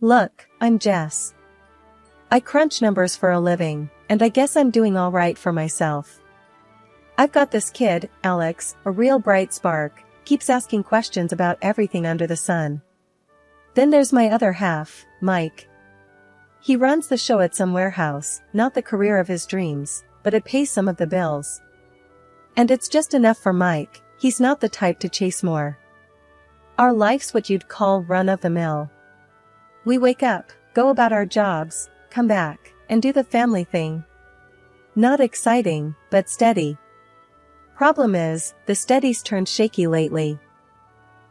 Look, I'm Jess. I crunch numbers for a living, and I guess I'm doing alright for myself. I've got this kid, Alex, a real bright spark, keeps asking questions about everything under the sun. Then there's my other half, Mike. He runs the show at some warehouse, not the career of his dreams, but it pays some of the bills. And it's just enough for Mike, he's not the type to chase more. Our life's what you'd call run-of-the-mill. We wake up, go about our jobs, come back, and do the family thing. Not exciting, but steady. Problem is, the steady's turned shaky lately.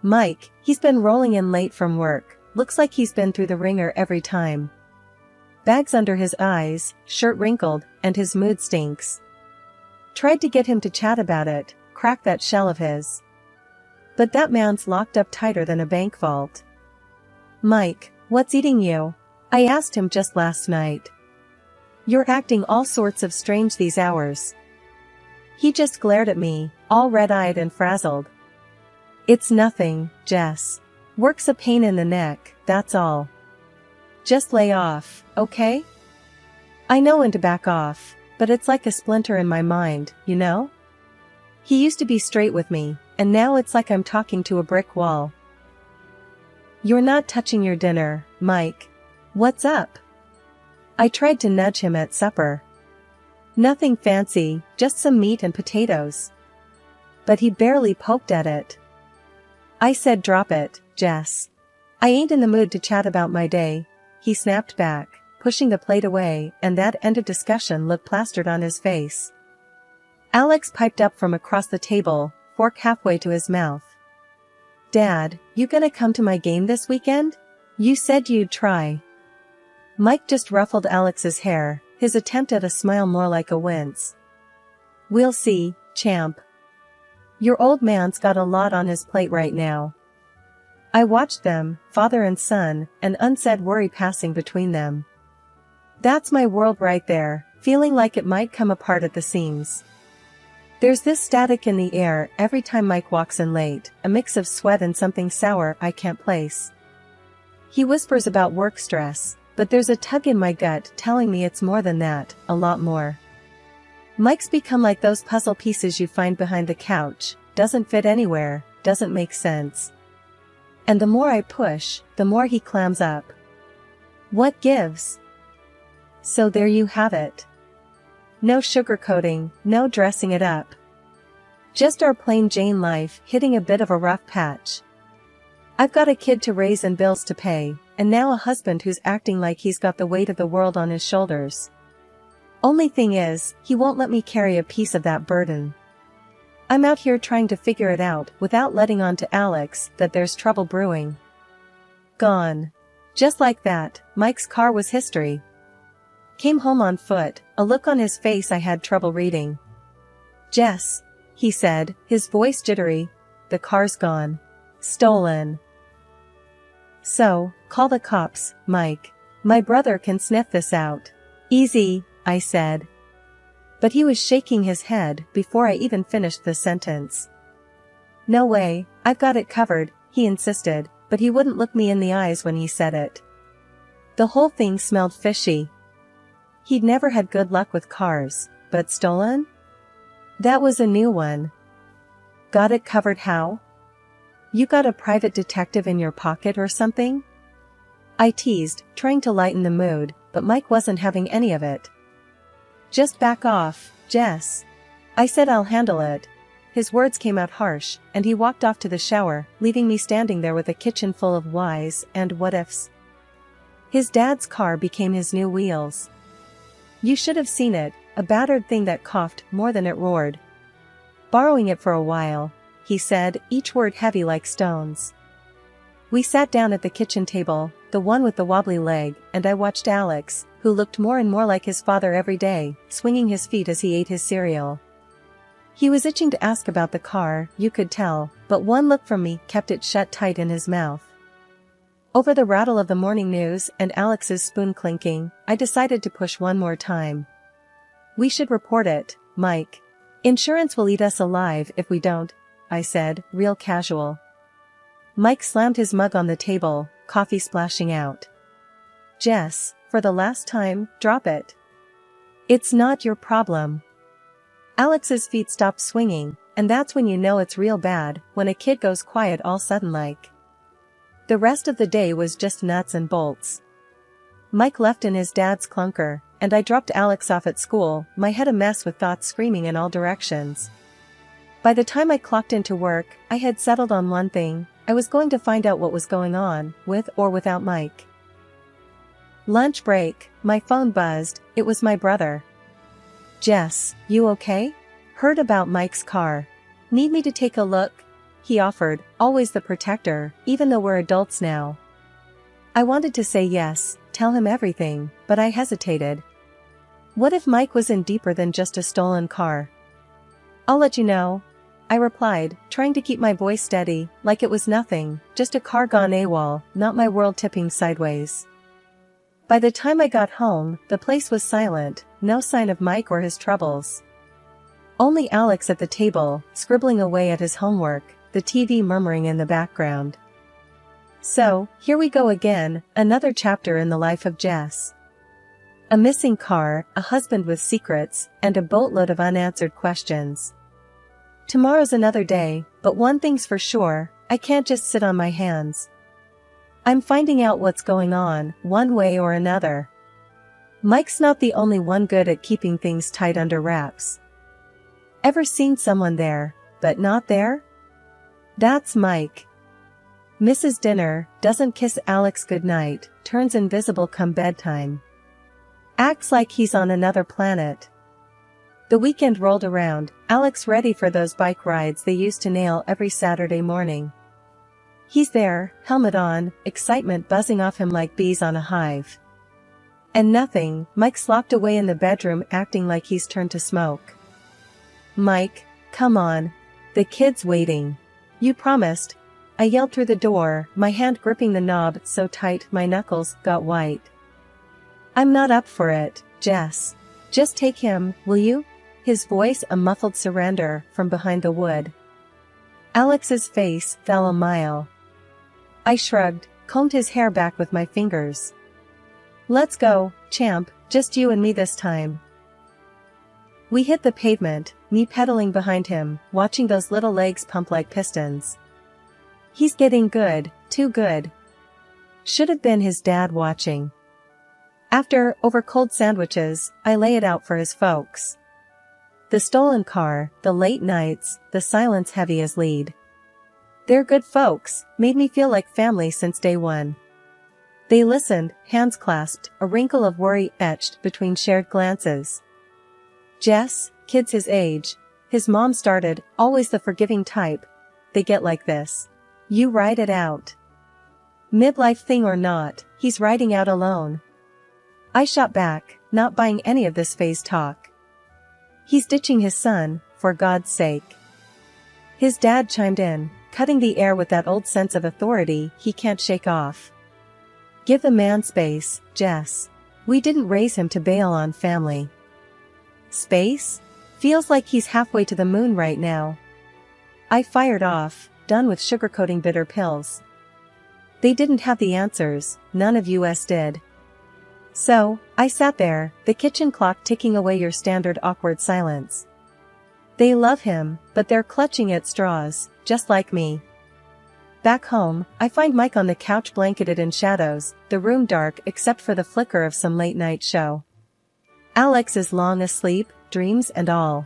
Mike, he's been rolling in late from work, looks like he's been through the ringer every time. Bags under his eyes, shirt wrinkled, and his mood stinks. Tried to get him to chat about it, crack that shell of his. But that man's locked up tighter than a bank vault. Mike, what's eating you? I asked him just last night. You're acting all sorts of strange these hours. He just glared at me, all red-eyed and frazzled. It's nothing, Jess. Work's a pain in the neck, that's all. Just lay off, okay? I know when to back off, but it's like a splinter in my mind, you know? He used to be straight with me, and now it's like I'm talking to a brick wall. You're not touching your dinner, Mike. What's up? I tried to nudge him at supper. Nothing fancy, just some meat and potatoes. But he barely poked at it. I said drop it, Jess. I ain't in the mood to chat about my day, he snapped back, pushing the plate away, and that end of discussion looked plastered on his face. Alex piped up from across the table, fork halfway to his mouth. Dad, you gonna come to my game this weekend? You said you'd try. Mike just ruffled Alex's hair, his attempt at a smile more like a wince. We'll see, champ. Your old man's got a lot on his plate right now. I watched them, father and son, an unsaid worry passing between them. That's my world right there, feeling like it might come apart at the seams. There's this static in the air every time Mike walks in late, a mix of sweat and something sour I can't place. He whispers about work stress, but there's a tug in my gut telling me it's more than that, a lot more. Mike's become like those puzzle pieces you find behind the couch, doesn't fit anywhere, doesn't make sense. And the more I push, the more he clams up. What gives? So there you have it. No sugarcoating, no dressing it up. Just our plain Jane life hitting a bit of a rough patch. I've got a kid to raise and bills to pay, and now a husband who's acting like he's got the weight of the world on his shoulders. Only thing is, he won't let me carry a piece of that burden. I'm out here trying to figure it out without letting on to Alex that there's trouble brewing. Gone. Just like that, Mike's car was history. Came home on foot, a look on his face I had trouble reading. Jess, he said, his voice jittery, the car's gone. Stolen. So, call the cops, Mike. My brother can sniff this out. Easy, I said. But he was shaking his head before I even finished the sentence. No way, I've got it covered, he insisted, but he wouldn't look me in the eyes when he said it. The whole thing smelled fishy. He'd never had good luck with cars, but stolen? That was a new one. Got it covered how? You got a private detective in your pocket or something? I teased, trying to lighten the mood, but Mike wasn't having any of it. Just back off, Jess. I said I'll handle it. His words came out harsh, and he walked off to the shower, leaving me standing there with a kitchen full of whys and what-ifs. His dad's car became his new wheels. You should have seen it, a battered thing that coughed more than it roared. Borrowing it for a while, he said, each word heavy like stones. We sat down at the kitchen table, the one with the wobbly leg, and I watched Alex, who looked more and more like his father every day, swinging his feet as he ate his cereal. He was itching to ask about the car, you could tell, but one look from me kept it shut tight in his mouth. Over the rattle of the morning news and Alex's spoon clinking, I decided to push one more time. We should report it, Mike. Insurance will eat us alive if we don't, I said, real casual. Mike slammed his mug on the table, coffee splashing out. Jess, for the last time, drop it. It's not your problem. Alex's feet stopped swinging, and that's when you know it's real bad, when a kid goes quiet all sudden like. The rest of the day was just nuts and bolts. Mike left in his dad's clunker, and I dropped Alex off at school, my head a mess with thoughts screaming in all directions. By the time I clocked into work, I had settled on one thing: I was going to find out what was going on, with or without Mike. Lunch break, my phone buzzed, it was my brother. Jess, you okay? Heard about Mike's car. Need me to take a look? He offered, always the protector, even though we're adults now. I wanted to say yes, tell him everything, but I hesitated. What if Mike was in deeper than just a stolen car? I'll let you know, I replied, trying to keep my voice steady, like it was nothing, just a car gone AWOL, not my world tipping sideways. By the time I got home, the place was silent, no sign of Mike or his troubles. Only Alex at the table, scribbling away at his homework, the TV murmuring in the background. So, here we go again, another chapter in the life of Jess. A missing car, a husband with secrets, and a boatload of unanswered questions. Tomorrow's another day, but one thing's for sure, I can't just sit on my hands. I'm finding out what's going on, one way or another. Mike's not the only one good at keeping things tight under wraps. Ever seen someone there, but not there? That's Mike. Misses dinner, doesn't kiss Alex goodnight, turns invisible come bedtime. Acts like he's on another planet. The weekend rolled around, Alex ready for those bike rides they used to nail every Saturday morning. He's there, helmet on, excitement buzzing off him like bees on a hive. And nothing, Mike's locked away in the bedroom acting like he's turned to smoke. Mike, come on. The kid's waiting. You promised. I yelled through the door, my hand gripping the knob so tight my knuckles got white. I'm not up for it, Jess. Just take him, will you? His voice a muffled surrender from behind the wood. Alex's face fell a mile. I shrugged, combed his hair back with my fingers. Let's go, champ, just you and me this time. We hit the pavement, me pedaling behind him, watching those little legs pump like pistons. He's getting good, too good. Should have been his dad watching. After, over cold sandwiches, I lay it out for his folks. The stolen car, the late nights, the silence heavy as lead. They're good folks, made me feel like family since day one. They listened, hands clasped, a wrinkle of worry etched between shared glances. Jess, kid's his age. His mom started, always the forgiving type. They get like this. You ride it out. Midlife thing or not, he's riding out alone. I shot back, not buying any of this phase talk. He's ditching his son, for God's sake. His dad chimed in, cutting the air with that old sense of authority he can't shake off. Give the man space, Jess. We didn't raise him to bail on family. Space? Feels like he's halfway to the moon right now. I fired off, done with sugarcoating bitter pills. They didn't have the answers, none of us did. So, I sat there, the kitchen clock ticking away your standard awkward silence. They love him, but they're clutching at straws, just like me. Back home, I find Mike on the couch blanketed in shadows, the room dark except for the flicker of some late-night show. Alex is long asleep, dreams and all.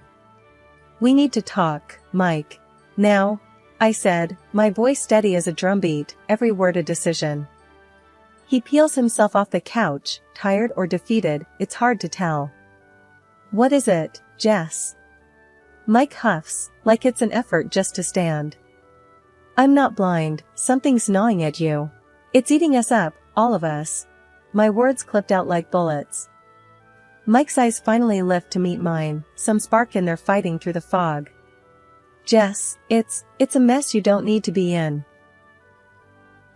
We need to talk, Mike. Now, I said, my voice steady as a drumbeat, every word a decision. He peels himself off the couch, tired or defeated, it's hard to tell. What is it, Jess? Mike huffs, like it's an effort just to stand. I'm not blind, something's gnawing at you. It's eating us up, all of us. My words clipped out like bullets. Mike's eyes finally lift to meet mine, some spark in their fighting through the fog. Jess, it's a mess you don't need to be in.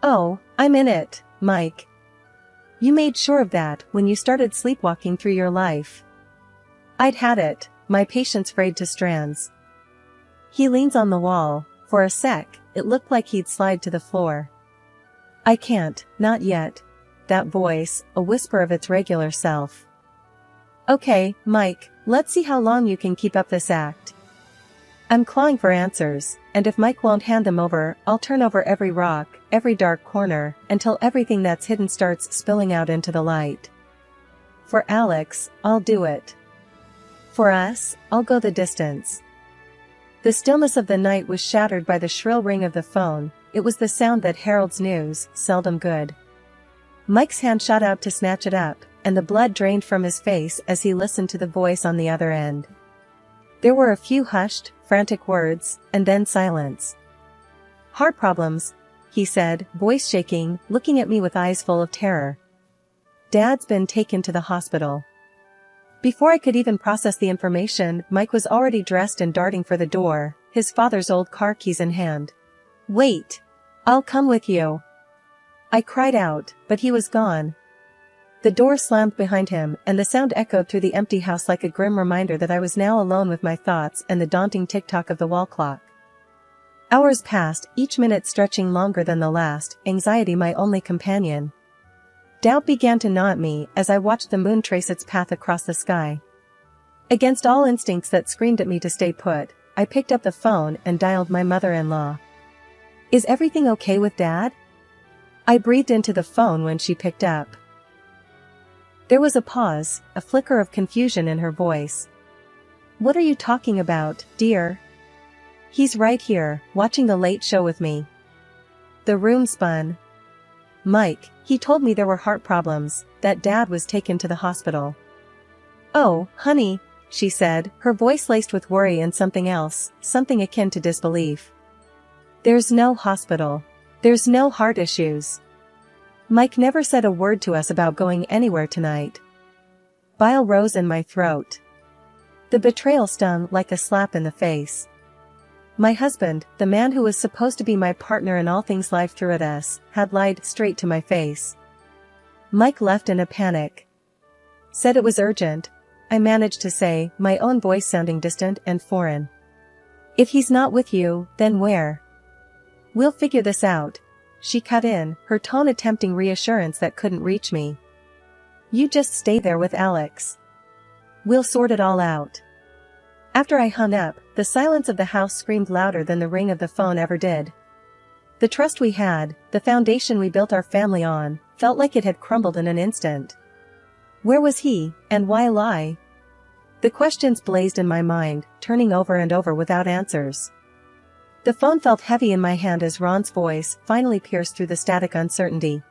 Oh, I'm in it, Mike. You made sure of that when you started sleepwalking through your life. I'd had it, my patience frayed to strands. He leans on the wall, for a sec, it looked like he'd slide to the floor. I can't, not yet. that voice, a whisper of its regular self. Okay, Mike, let's see how long you can keep up this act. I'm clawing for answers, and if Mike won't hand them over, I'll turn over every rock, every dark corner, until everything that's hidden starts spilling out into the light. For Alex, I'll do it. For us, I'll go the distance. The stillness of the night was shattered by the shrill ring of the phone. It was the sound that heralds news, seldom good. Mike's hand shot out to snatch it up, and the blood drained from his face as he listened to the voice on the other end. There were a few hushed, frantic words, and then silence. Heart problems, he said, voice shaking, looking at me with eyes full of terror. Dad's been taken to the hospital. Before I could even process the information, Mike was already dressed and darting for the door, his father's old car keys in hand. Wait! I'll come with you. I cried out, but he was gone. The door slammed behind him, and the sound echoed through the empty house like a grim reminder that I was now alone with my thoughts and the daunting tick-tock of the wall clock. Hours passed, each minute stretching longer than the last, anxiety my only companion. Doubt began to gnaw at me as I watched the moon trace its path across the sky. Against all instincts that screamed at me to stay put, I picked up the phone and dialed my mother-in-law. Is everything okay with Dad? I breathed into the phone when she picked up. There was a pause, a flicker of confusion in her voice. What are you talking about, dear? He's right here, watching the late show with me. The room spun. Mike, he told me there were heart problems, that Dad was taken to the hospital. Oh, honey, she said, her voice laced with worry and something else, something akin to disbelief. There's no hospital. There's no heart issues. Mike never said a word to us about going anywhere tonight. Bile rose in my throat. The betrayal stung like a slap in the face. My husband, the man who was supposed to be my partner in all things life threw at us, had lied straight to my face. Mike left in a panic. Said it was urgent, I managed to say, my own voice sounding distant and foreign. If he's not with you, then where? We'll figure this out. She cut in, her tone attempting reassurance that couldn't reach me. You just stay there with Alex. We'll sort it all out. After I hung up, the silence of the house screamed louder than the ring of the phone ever did. The trust we had, the foundation we built our family on, felt like it had crumbled in an instant. Where was he, and why lie? The questions blazed in my mind, turning over and over without answers. The phone felt heavy in my hand as Ron's voice finally pierced through the static uncertainty.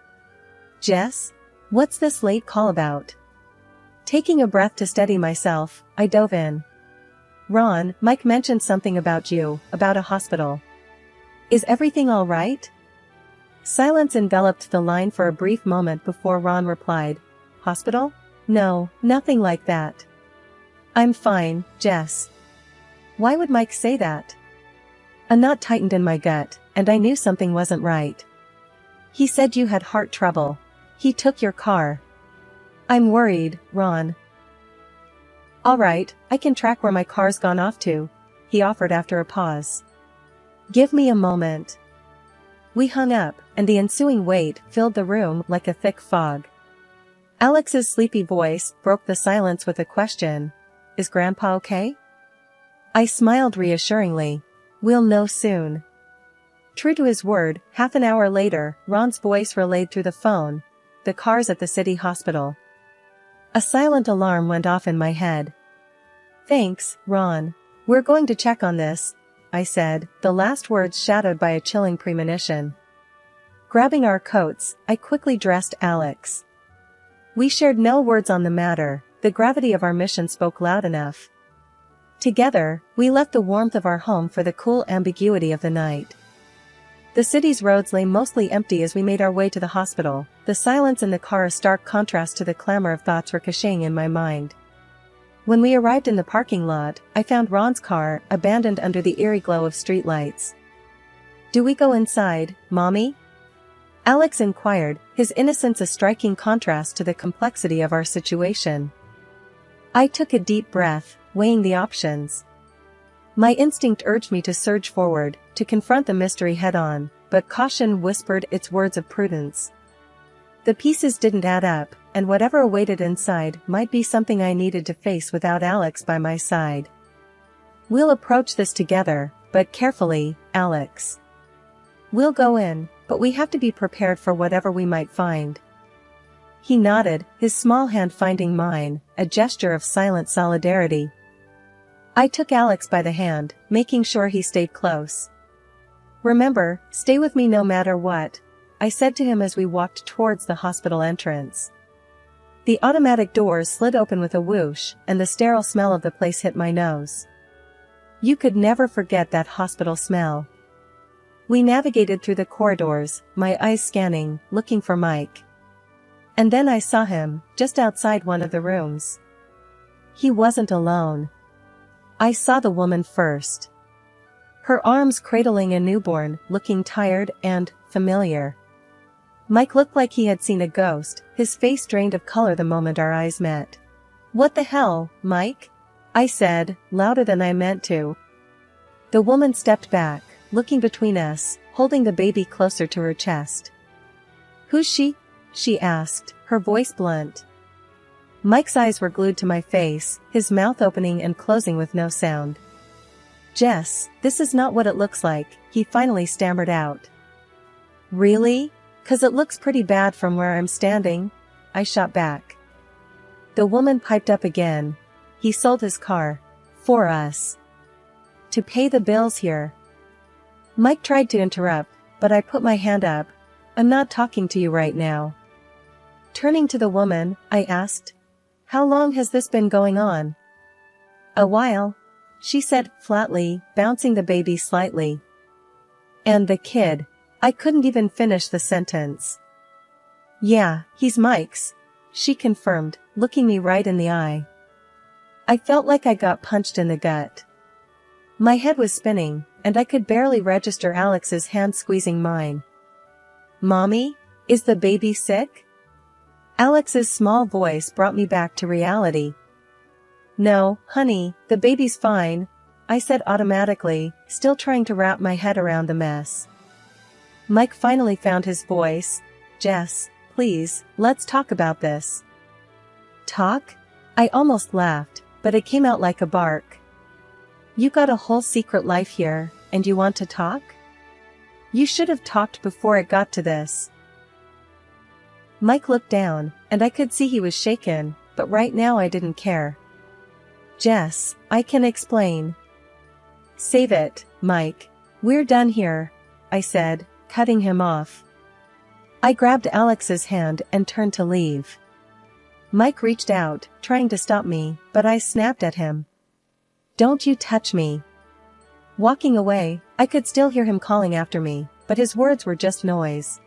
Jess? What's this late call about? Taking a breath to steady myself, I dove in. Ron, Mike mentioned something about you, about a hospital. Is everything all right? Silence enveloped the line for a brief moment before Ron replied. Hospital? No, nothing like that. I'm fine, Jess. Why would Mike say that? A knot tightened in my gut, and I knew something wasn't right. He said you had heart trouble. He took your car. I'm worried, Ron. All right, I can track where my car's gone off to, he offered after a pause. Give me a moment. We hung up, and the ensuing wait filled the room like a thick fog. Alex's sleepy voice broke the silence with a question. Is Grandpa okay? I smiled reassuringly. We'll know soon. True to his word, half an hour later, Ron's voice relayed through the phone. The car's at the city hospital. A silent alarm went off in my head. Thanks, Ron. We're going to check on this, I said, the last words shadowed by a chilling premonition. Grabbing our coats, I quickly dressed Alex. We shared no words on the matter, the gravity of our mission spoke loud enough. Together, we left the warmth of our home for the cool ambiguity of the night. The city's roads lay mostly empty as we made our way to the hospital, the silence in the car a stark contrast to the clamor of thoughts ricocheting in my mind. When we arrived in the parking lot, I found Ron's car, abandoned under the eerie glow of streetlights. Do we go inside, Mommy? Alex inquired, his innocence a striking contrast to the complexity of our situation. I took a deep breath, weighing the options. My instinct urged me to surge forward, to confront the mystery head-on, but caution whispered its words of prudence. The pieces didn't add up, and whatever awaited inside might be something I needed to face without Alex by my side. We'll approach this together, but carefully, Alex. We'll go in, but we have to be prepared for whatever we might find. He nodded, his small hand finding mine, a gesture of silent solidarity. I took Alex by the hand, making sure he stayed close. Remember, stay with me no matter what, I said to him as we walked towards the hospital entrance. The automatic doors slid open with a whoosh, and the sterile smell of the place hit my nose. You could never forget that hospital smell. We navigated through the corridors, my eyes scanning, looking for Mike. And then I saw him, just outside one of the rooms. He wasn't alone. I saw the woman first. Her arms cradling a newborn, looking tired and familiar. Mike looked like he had seen a ghost, his face drained of color the moment our eyes met. "What the hell, Mike?" I said, louder than I meant to. The woman stepped back, looking between us, holding the baby closer to her chest. "Who's she?" she asked, her voice blunt. Mike's eyes were glued to my face, his mouth opening and closing with no sound. "Jess, this is not what it looks like," he finally stammered out. "Really? 'Cause it looks pretty bad from where I'm standing," I shot back. The woman piped up again. "He sold his car. For us. To pay the bills here." Mike tried to interrupt, but I put my hand up. "I'm not talking to you right now." Turning to the woman, I asked, "How long has this been going on?" "A while," she said flatly, bouncing the baby slightly. "And the kid." I couldn't even finish the sentence. "Yeah, he's Mike's," she confirmed, looking me right in the eye. I felt like I got punched in the gut. My head was spinning, and I could barely register Alex's hand squeezing mine. "Mommy? Is the baby sick?" Alex's small voice brought me back to reality. "No, honey, the baby's fine," I said automatically, still trying to wrap my head around the mess. Mike finally found his voice. "Jess, please, let's talk about this." "Talk?" I almost laughed, but it came out like a bark. "You got a whole secret life here, and you want to talk? You should have talked before it got to this." Mike looked down, and I could see he was shaken, but right now I didn't care. "Jess, I can explain." "Save it, Mike. We're done here," I said, cutting him off. I grabbed Alex's hand and turned to leave. Mike reached out, trying to stop me, but I snapped at him. "Don't you touch me." Walking away, I could still hear him calling after me, but his words were just noise.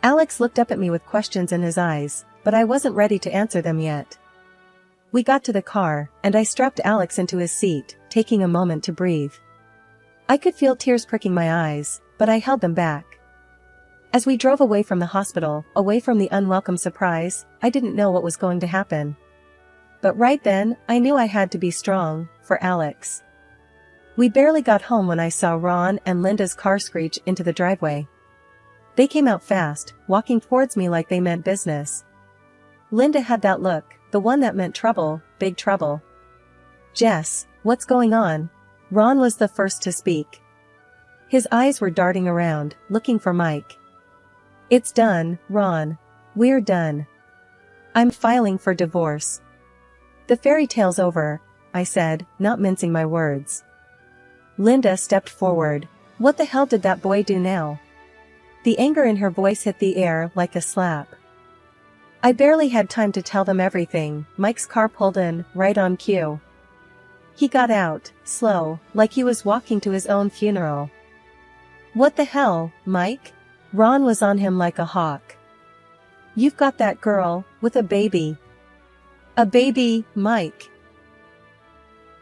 Alex looked up at me with questions in his eyes, but I wasn't ready to answer them yet. We got to the car, and I strapped Alex into his seat, taking a moment to breathe. I could feel tears pricking my eyes, but I held them back. As we drove away from the hospital, away from the unwelcome surprise, I didn't know what was going to happen. But right then, I knew I had to be strong, for Alex. We barely got home when I saw Ron and Linda's car screech into the driveway. They came out fast, walking towards me like they meant business. Linda had that look, the one that meant trouble, big trouble. "Jess, what's going on?" Ron was the first to speak. His eyes were darting around, looking for Mike. "It's done, Ron. We're done. I'm filing for divorce." "The fairy tale's over," I said, not mincing my words. Linda stepped forward. "What the hell did that boy do now?" The anger in her voice hit the air like a slap. I barely had time to tell them everything. Mike's car pulled in, right on cue. He got out, slow, like he was walking to his own funeral. "What the hell, Mike?" Ron was on him like a hawk. "You've got that girl, with a baby." "A baby, Mike."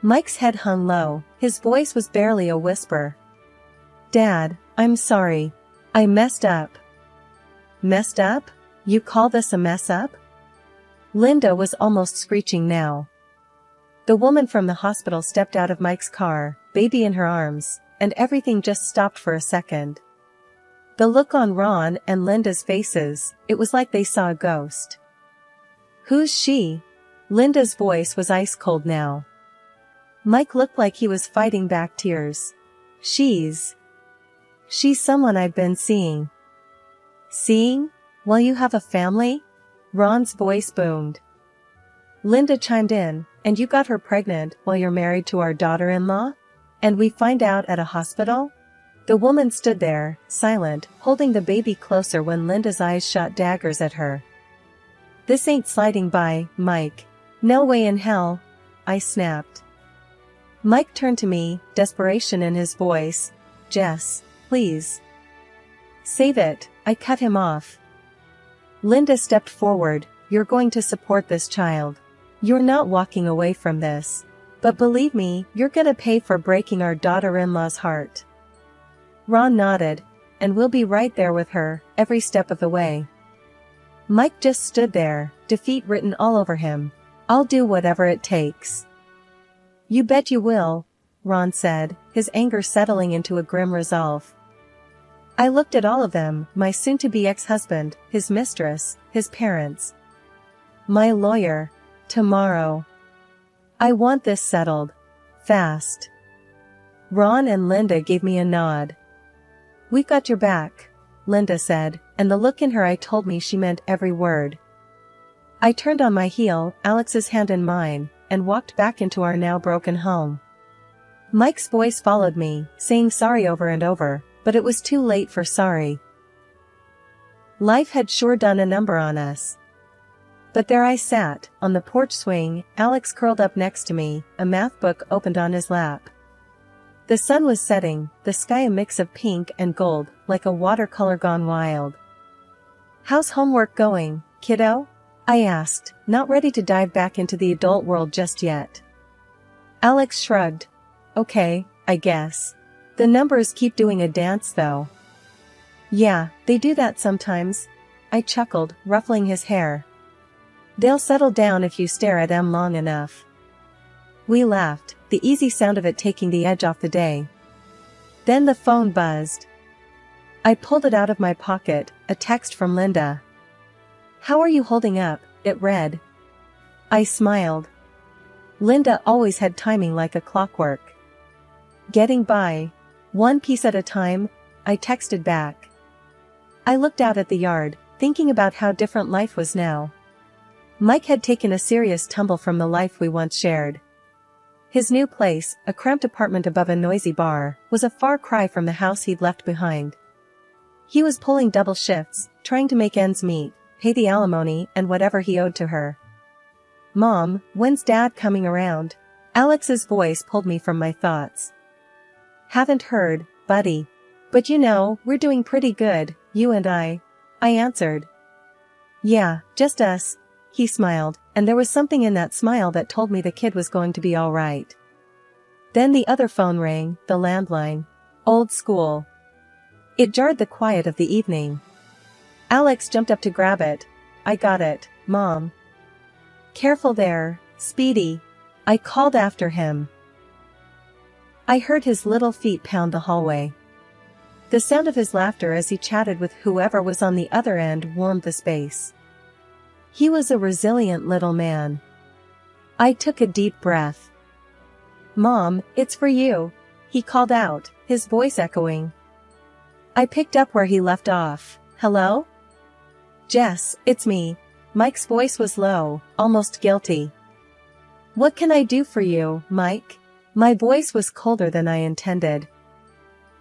Mike's head hung low, his voice was barely a whisper. "Dad, I'm sorry. I messed up." "Messed up? You call this a mess up?" Linda was almost screeching now. The woman from the hospital stepped out of Mike's car, baby in her arms, and everything just stopped for a second. The look on Ron and Linda's faces, it was like they saw a ghost. "Who's she?" Linda's voice was ice cold now. Mike looked like he was fighting back tears. She's someone I've been seeing." "Seeing? Well, you have a family?" Ron's voice boomed. Linda chimed in, "And you got her pregnant while you're married to our daughter-in-law? And we find out at a hospital?" The woman stood there, silent, holding the baby closer when Linda's eyes shot daggers at her. "This ain't sliding by, Mike." "No way in hell," I snapped. Mike turned to me, desperation in his voice. "Jess, please. Save it," I cut him off. Linda stepped forward. "You're going to support this child. You're not walking away from this. But believe me, you're gonna pay for breaking our daughter-in-law's heart." Ron nodded. "And we'll be right there with her, every step of the way." Mike just stood there, defeat written all over him. "I'll do whatever it takes." "You bet you will," Ron said, his anger settling into a grim resolve. I looked at all of them, my soon-to-be ex-husband, his mistress, his parents. My lawyer. Tomorrow. I want this settled. Fast. Ron and Linda gave me a nod. "We've got your back," Linda said, and the look in her eye told me she meant every word. I turned on my heel, Alex's hand in mine, and walked back into our now broken home. Mike's voice followed me, saying sorry over and over, but it was too late for sorry. Life had sure done a number on us. But there I sat, on the porch swing, Alex curled up next to me, a math book opened on his lap. The sun was setting, the sky a mix of pink and gold, like a watercolor gone wild. "How's homework going, kiddo?" I asked, not ready to dive back into the adult world just yet. Alex shrugged. "Okay, I guess. The numbers keep doing a dance though." "Yeah, they do that sometimes," I chuckled, ruffling his hair. "They'll settle down if you stare at them long enough." We laughed, the easy sound of it taking the edge off the day. Then the phone buzzed. I pulled it out of my pocket, a text from Linda. "How are you holding up?" it read. I smiled. Linda always had timing like a clockwork. "Getting by. One piece at a time," I texted back. I looked out at the yard, thinking about how different life was now. Mike had taken a serious tumble from the life we once shared. His new place, a cramped apartment above a noisy bar, was a far cry from the house he'd left behind. He was pulling double shifts, trying to make ends meet, pay the alimony and whatever he owed to her. "Mom, when's Dad coming around?" Alex's voice pulled me from my thoughts. "Haven't heard, buddy. But you know, we're doing pretty good, you and I answered. "Yeah, just us." He smiled, and there was something in that smile that told me the kid was going to be all right. Then the other phone rang, the landline. Old school. It jarred the quiet of the evening. Alex jumped up to grab it. "I got it, Mom." "Careful there, Speedy," I called after him. I heard his little feet pound the hallway. The sound of his laughter as he chatted with whoever was on the other end warmed the space. He was a resilient little man. I took a deep breath. "Mom, it's for you," he called out, his voice echoing. I picked up where he left off. "Hello?" "Jess, it's me." Mike's voice was low, almost guilty. "What can I do for you, Mike?" My voice was colder than I intended.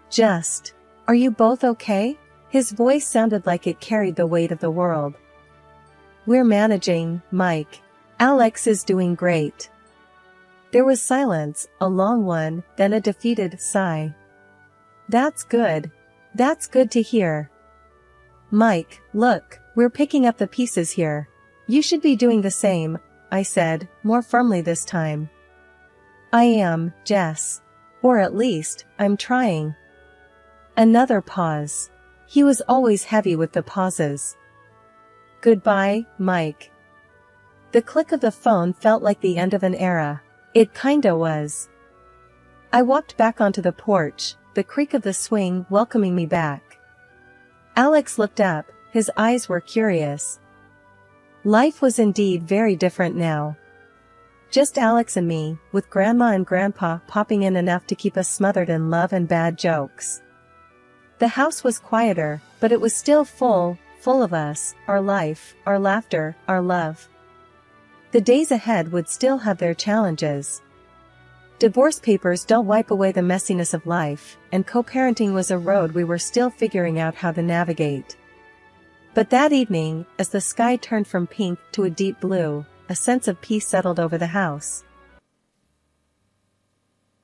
"Just, are you both okay?" His voice sounded like it carried the weight of the world. "We're managing, Mike. Alex is doing great." There was silence, a long one, then a defeated sigh. That's good to hear." "Mike, look, we're picking up the pieces here. You should be doing the same," I said, more firmly this time. "I am, Jess. Or at least, I'm trying." Another pause. He was always heavy with the pauses. "Goodbye, Mike." The click of the phone felt like the end of an era. It kinda was. I walked back onto the porch, the creak of the swing welcoming me back. Alex looked up, his eyes were curious. Life was indeed very different now. Just Alex and me, with Grandma and Grandpa popping in enough to keep us smothered in love and bad jokes. The house was quieter, but it was still full of us, our life, our laughter, our love. The days ahead would still have their challenges. Divorce papers don't wipe away the messiness of life, and co-parenting was a road we were still figuring out how to navigate. But that evening, as the sky turned from pink to a deep blue, a sense of peace settled over the house.